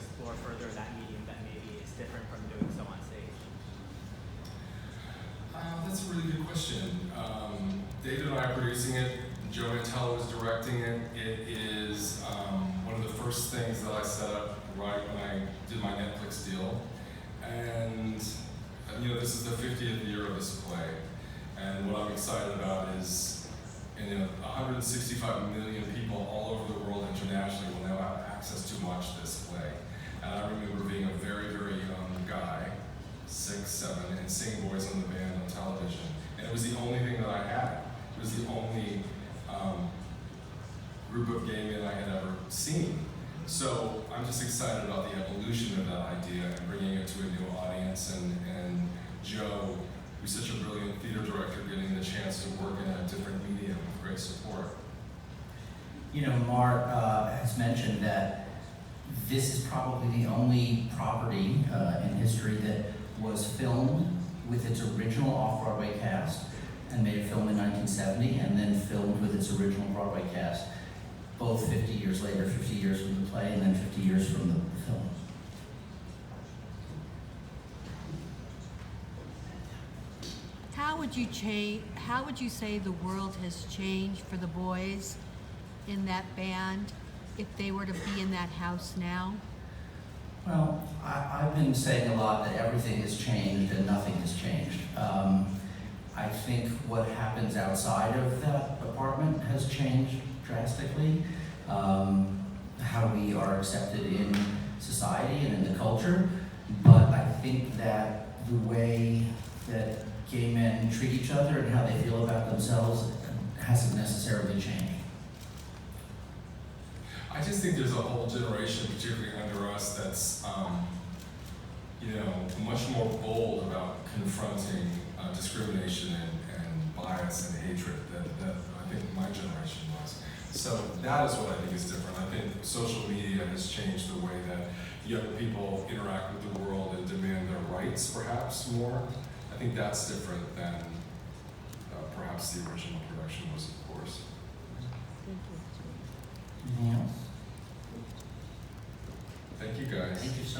explore further that medium that maybe is different from doing so on stage? That's a really good question. David and I are producing it. Joe Mantello is directing it. It is one of the first things that I set up right when I did my Netflix deal. And this is the 50th year of this play. And what I'm excited about is 165 million people all over the world internationally will now have access to watch this play. And I remember being a very, very young guy, 6, 7, and seeing Boys in the Band on television. And it was the only thing that I had. It was the only group of gay men I had ever seen. So I'm just excited about the evolution of that idea and bringing it to a new audience. And Joe, who's such a brilliant theater director, getting the chance to work in a different medium with great support. Mark has mentioned that this is probably the only property in history that was filmed with its original off-Broadway cast and made a film in 1970 and then filmed with its original Broadway cast, both 50 years later, 50 years from the play and then 50 years from the film. How would you say the world has changed for the boys in that band if they were to be in that house now? Well, I've been saying a lot that everything has changed and nothing has changed. I think what happens outside of that apartment has changed drastically. How we are accepted in society and in the culture. But I think that the way that gay men treat each other and how they feel about themselves hasn't necessarily changed. I just think there's a whole generation, particularly under us, that's much more bold about confronting discrimination and bias and hatred that I think my generation was. So that is what I think is different. I think social media has changed the way that young people interact with the world and demand their rights, perhaps more. I think that's different than perhaps the original production was, of course. Thank you. Anything else? Thank you, guys. Thank you so